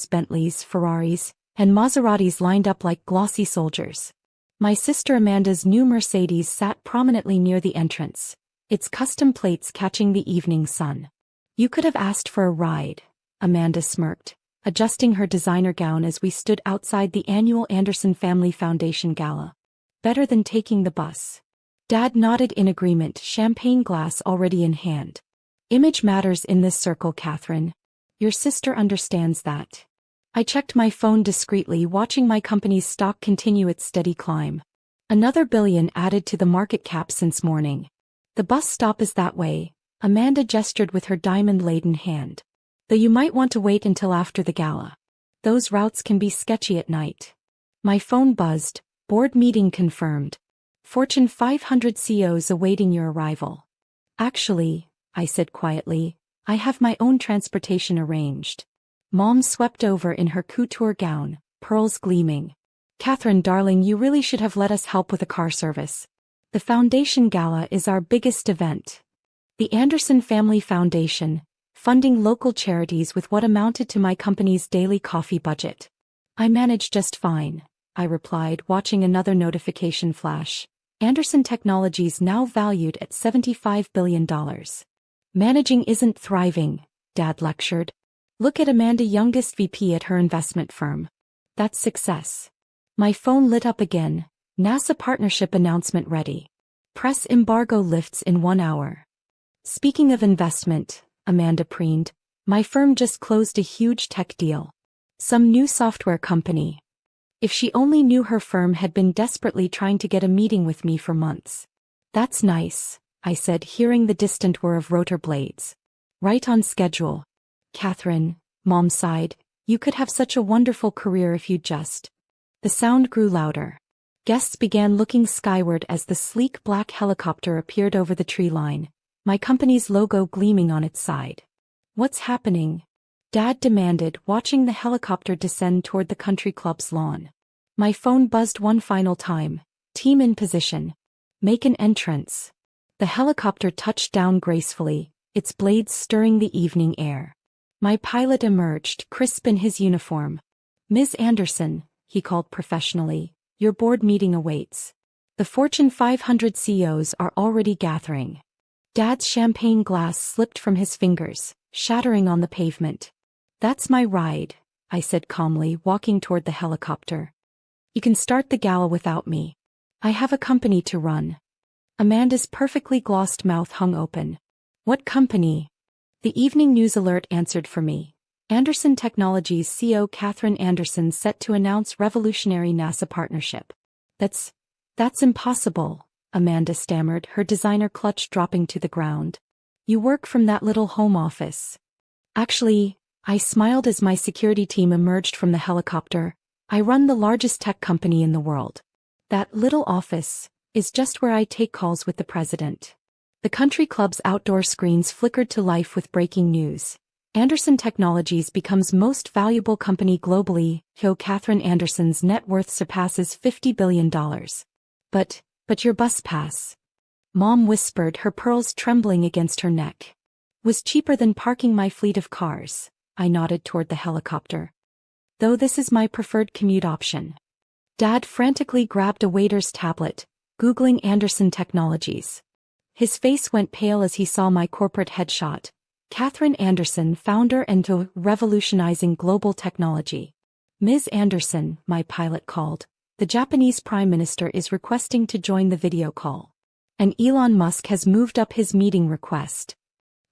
Bentleys, Ferraris, and Maseratis lined up like glossy soldiers. My sister Amanda's new Mercedes sat prominently near the entrance, its custom plates catching the evening sun. "You could have asked for a ride," Amanda smirked, adjusting her designer gown as we stood outside the annual Anderson Family Foundation Gala. "Better than taking the bus." Dad nodded in agreement, champagne glass already in hand. "Image matters in this circle, Catherine. Your sister understands that." I checked my phone discreetly, watching my company's stock continue its steady climb. Another billion added to the market cap since morning. "The bus stop is that way," Amanda gestured with her diamond-laden hand. "Though you might want to wait until after the gala. Those routes can be sketchy at night." My phone buzzed. "Board meeting confirmed. Fortune 500 CEOs awaiting your arrival." "Actually," I said quietly, "I have my own transportation arranged." Mom swept over in her couture gown, pearls gleaming. "Catherine, darling, you really should have let us help with a car service. The foundation gala is our biggest event." The Anderson Family Foundation, funding local charities with what amounted to my company's daily coffee budget. "I manage just fine," I replied, watching another notification flash. Anderson Technologies now valued at $75 billion. "Managing isn't thriving," Dad lectured. "Look at Amanda, youngest VP at her investment firm. That's success." My phone lit up again. "NASA partnership announcement ready. Press embargo lifts in 1 hour." "Speaking of investment," Amanda preened, "my firm just closed a huge tech deal. Some new software company." If she only knew, her firm had been desperately trying to get a meeting with me for months. "That's nice," I said, hearing the distant whir of rotor blades. "Right on schedule." "Catherine," Mom sighed, "you could have such a wonderful career if you just..." The sound grew louder. Guests began looking skyward as the sleek black helicopter appeared over the tree line, my company's logo gleaming on its side. "What's happening?" Dad demanded, watching the helicopter descend toward the country club's lawn. My phone buzzed one final time. "Team in position. Make an entrance." The helicopter touched down gracefully, its blades stirring the evening air. My pilot emerged, crisp in his uniform. "Ms. Anderson," he called professionally, "your board meeting awaits. The Fortune 500 CEOs are already gathering." Dad's champagne glass slipped from his fingers, shattering on the pavement. "That's my ride," I said calmly, walking toward the helicopter. "You can start the gala without me. I have a company to run." Amanda's perfectly glossed mouth hung open. "What company?" The evening news alert answered for me. Anderson Technologies CEO Catherine Anderson set to announce revolutionary NASA partnership. That's impossible," Amanda stammered, her designer clutch dropping to the ground. "You work from that little home office." "Actually," I smiled as my security team emerged from the helicopter, "I run the largest tech company in the world. That little office is just where I take calls with the president." The country club's outdoor screens flickered to life with breaking news. Anderson Technologies becomes most valuable company globally. Catherine Anderson's net worth surpasses $50 billion. But your bus pass," Mom whispered, her pearls trembling against her neck, "was cheaper than parking my fleet of cars." I nodded toward the helicopter. "Though this is my preferred commute option." Dad frantically grabbed a waiter's tablet, Googling Anderson Technologies. His face went pale as he saw my corporate headshot. "Catherine Anderson, founder and revolutionizing global technology." "Ms. Anderson," my pilot called, "the Japanese Prime Minister is requesting to join the video call. And Elon Musk has moved up his meeting request."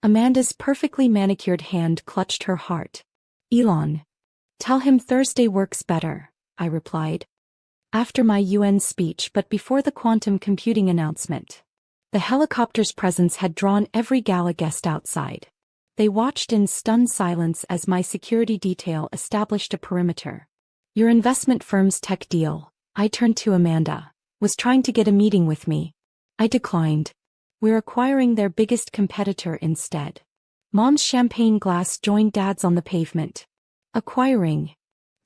Amanda's perfectly manicured hand clutched her heart. "Elon. Tell him Thursday works better," I replied. After my UN speech but before the quantum computing announcement. The helicopter's presence had drawn every gala guest outside. They watched in stunned silence as my security detail established a perimeter. "Your investment firm's tech deal," I turned to Amanda, "was trying to get a meeting with me. I declined. We're acquiring their biggest competitor instead." Mom's champagne glass joined Dad's on the pavement. "Acquiring?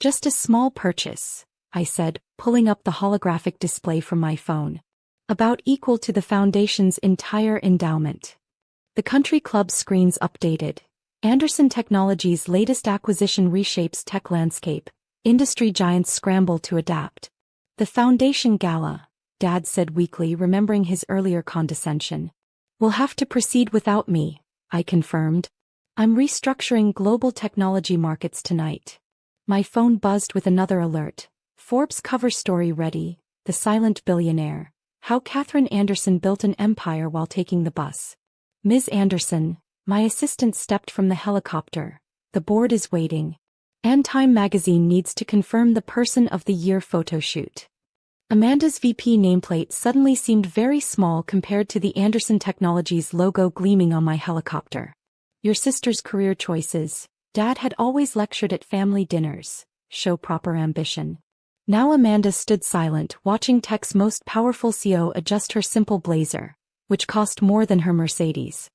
Just a small purchase," I said, pulling up the holographic display from my phone. "About equal to the foundation's entire endowment." The country club screens updated. Anderson Technologies' latest acquisition reshapes tech landscape. Industry giants scramble to adapt. The Foundation Gala, Dad said weakly, remembering his earlier condescension. Will have to proceed without me, I confirmed. I'm restructuring global technology markets tonight. My phone buzzed with another alert. Forbes cover story ready, the silent billionaire. How Catherine Anderson built an empire while taking the bus. Ms. Anderson, my assistant stepped from the helicopter. The board is waiting. And Time magazine needs to confirm the Person of the Year photo shoot. Amanda's VP nameplate suddenly seemed very small compared to the Anderson Technologies logo gleaming on my helicopter. Your sister's career choices. Dad had always lectured at family dinners. Show proper ambition. Now Amanda stood silent, watching tech's most powerful CEO adjust her simple blazer, which cost more than her Mercedes.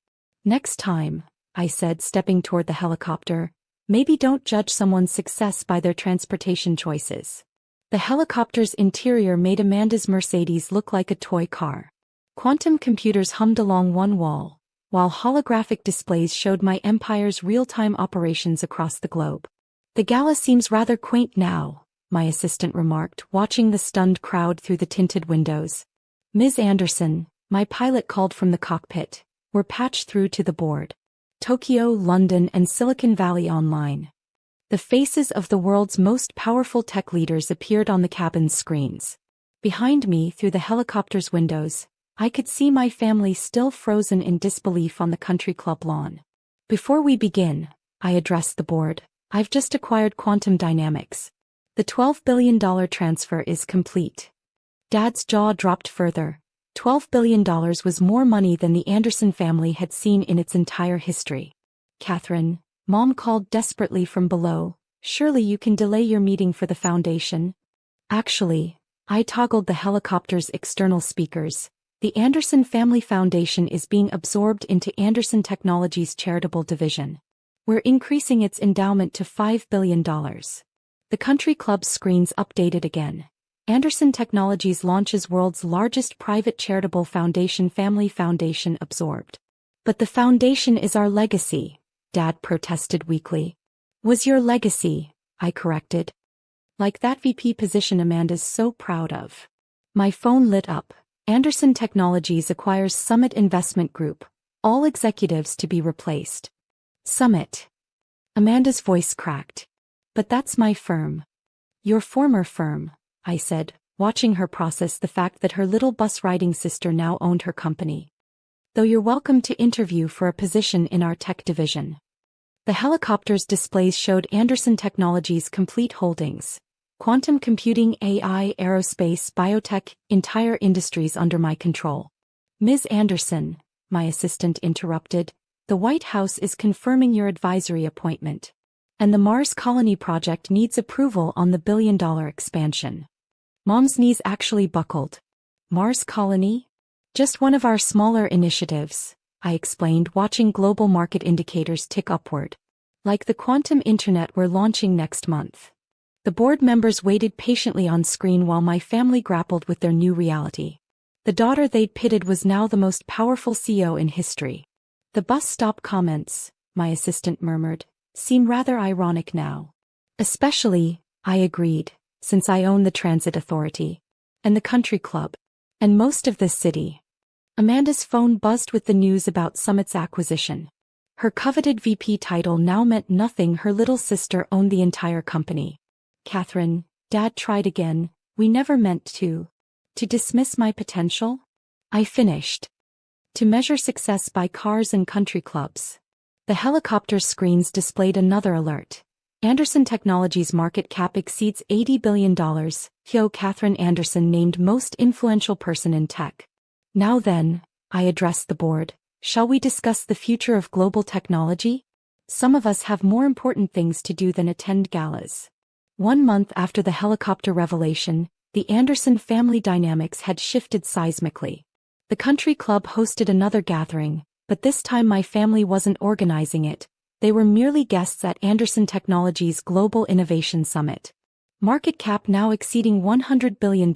Next time, I said, stepping toward the helicopter, maybe don't judge someone's success by their transportation choices. The helicopter's interior made Amanda's Mercedes look like a toy car. Quantum computers hummed along one wall, while holographic displays showed my empire's real-time operations across the globe. The Gala seems rather quaint now, my assistant remarked, watching the stunned crowd through the tinted windows. Ms. Anderson, my pilot called from the cockpit. We're patched through to the board. Tokyo, London, and Silicon Valley online. The faces of the world's most powerful tech leaders appeared on the cabin's screens. Behind me, through the helicopter's windows, I could see my family still frozen in disbelief on the country club lawn. Before we begin, I addressed the board, I've just acquired Quantum Dynamics. The $12 billion transfer is complete. Dad's jaw dropped further. $12 billion was more money than the Anderson family had seen in its entire history. Catherine, Mom called desperately from below, surely you can delay your meeting for the foundation? Actually, I toggled the helicopter's external speakers. The Anderson Family Foundation is being absorbed into Anderson Technologies' charitable division. We're increasing its endowment to $5 billion. The country club's screens updated again. Anderson Technologies launches world's largest private charitable foundation, Family Foundation absorbed. But the foundation is our legacy, Dad protested weakly. Was your legacy, I corrected. Like that VP position Amanda's so proud of. My phone lit up. Anderson Technologies acquires Summit Investment Group, all executives to be replaced. Summit. Amanda's voice cracked. But that's my firm. Your former firm, I said, watching her process the fact that her little bus-riding sister now owned her company. Though you're welcome to interview for a position in our tech division. The helicopter's displays showed Anderson Technologies' complete holdings. Quantum computing, AI, aerospace, biotech, entire industries under my control. Ms. Anderson, my assistant interrupted, the White House is confirming your advisory appointment. And the Mars Colony project needs approval on the billion-dollar expansion. Mom's knees actually buckled. Mars Colony? Just one of our smaller initiatives, I explained, watching global market indicators tick upward. Like the quantum internet we're launching next month. The board members waited patiently on screen while my family grappled with their new reality. The daughter they'd pitted was now the most powerful CEO in history. The bus stop comments, my assistant murmured, seem rather ironic now. Especially, I agreed, since I own the transit authority. And the country club. And most of this city. Amanda's phone buzzed with the news about Summit's acquisition. Her coveted VP title now meant nothing. Her little sister owned the entire company. Catherine, Dad tried again, we never meant to. To dismiss my potential? I finished. To measure success by cars and country clubs. The helicopter's screens displayed another alert. Anderson Technologies' market cap exceeds $80 billion. Catherine Anderson named most influential person in tech. Now then, I addressed the board, shall we discuss the future of global technology? Some of us have more important things to do than attend galas. 1 month after the helicopter revelation, the Anderson family dynamics had shifted seismically. The country club hosted another gathering, but this time my family wasn't organizing it. They were merely guests at Anderson Technologies' Global Innovation Summit. Market cap now exceeding $100 billion,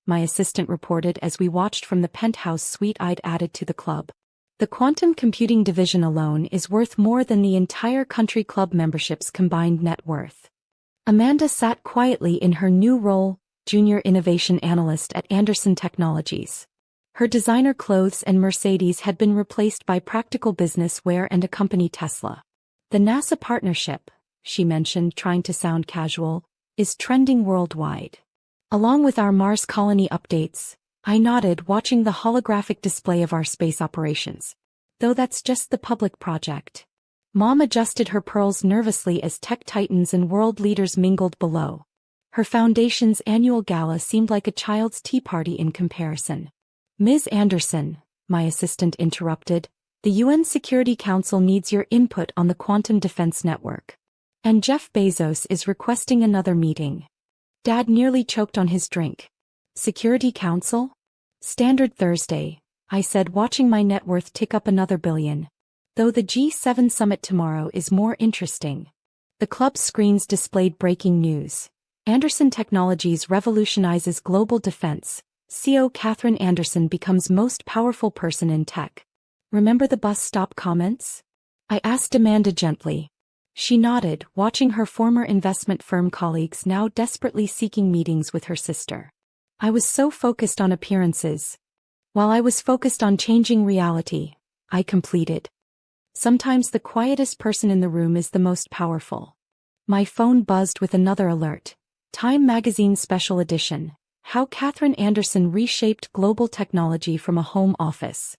my assistant reported as we watched from the penthouse suite I'd added to the club. The The quantum computing division alone is worth more than the entire country club membership's combined net worth. Amanda sat quietly in her new role, Junior Innovation Analyst at Anderson Technologies. Her designer clothes and Mercedes had been replaced by practical business wear and a company Tesla. The NASA partnership, she mentioned, trying to sound casual, is trending worldwide. Along with our Mars colony updates, I nodded, watching the holographic display of our space operations. Though that's just the public project. Mom adjusted her pearls nervously as tech titans and world leaders mingled below. Her foundation's annual gala seemed like a child's tea party in comparison. Ms. Anderson, my assistant interrupted, the UN Security Council needs your input on the Quantum Defense Network. And Jeff Bezos is requesting another meeting. Dad nearly choked on his drink. Security Council? Standard Thursday, I said, watching my net worth tick up another billion. Though the G7 summit tomorrow is more interesting. The club's screens displayed breaking news. Anderson Technologies revolutionizes global defense. CEO Catherine Anderson becomes most powerful person in tech. Remember the bus stop comments? I asked Amanda gently. She nodded, watching her former investment firm colleagues now desperately seeking meetings with her sister. I was so focused on appearances. While I was focused on changing reality, I completed. Sometimes the quietest person in the room is the most powerful. My phone buzzed with another alert. Time Magazine Special Edition. How Catherine Anderson Reshaped Global Technology from a Home Office.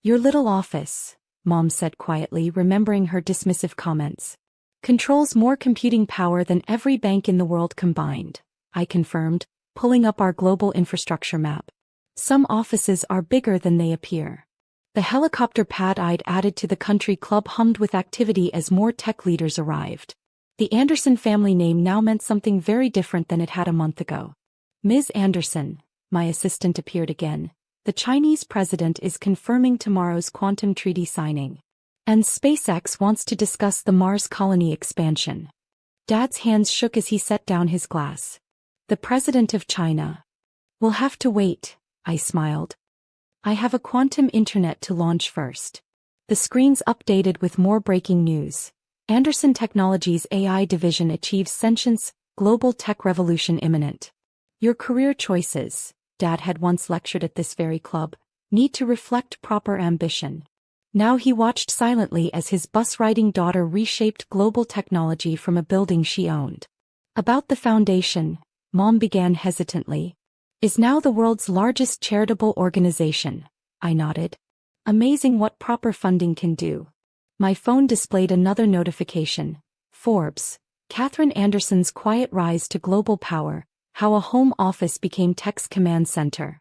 Your little office, Mom said quietly, remembering her dismissive comments. Controls more computing power than every bank in the world combined, I confirmed, pulling up our global infrastructure map. Some offices are bigger than they appear. The helicopter pad I'd added to the country club hummed with activity as more tech leaders arrived. The Anderson family name now meant something very different than it had a month ago. Ms. Anderson, my assistant appeared again. The Chinese president is confirming tomorrow's quantum treaty signing. And SpaceX wants to discuss the Mars colony expansion. Dad's hands shook as he set down his glass. The president of China. We'll have to wait, I smiled. I have a quantum internet to launch first. The screens updated with more breaking news. Anderson Technologies' AI division achieves sentience, global tech revolution imminent. Your career choices, Dad had once lectured at this very club, need to reflect proper ambition. Now he watched silently as his bus-riding daughter reshaped global technology from a building she owned. About the foundation, Mom began hesitantly. Is now the world's largest charitable organization, I nodded. Amazing what proper funding can do. My phone displayed another notification. Forbes, Catherine Anderson's quiet rise to global power. How a home office became tech's command center.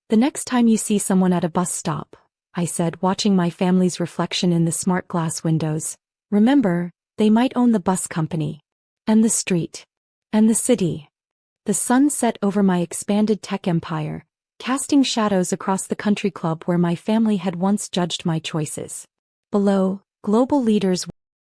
The next time you see someone at a bus stop, I said, watching my family's reflection in the smart glass windows, remember, they might own the bus company. And the street. And the city. The sun set over my expanded tech empire, casting shadows across the country club where my family had once judged my choices. Below, global leaders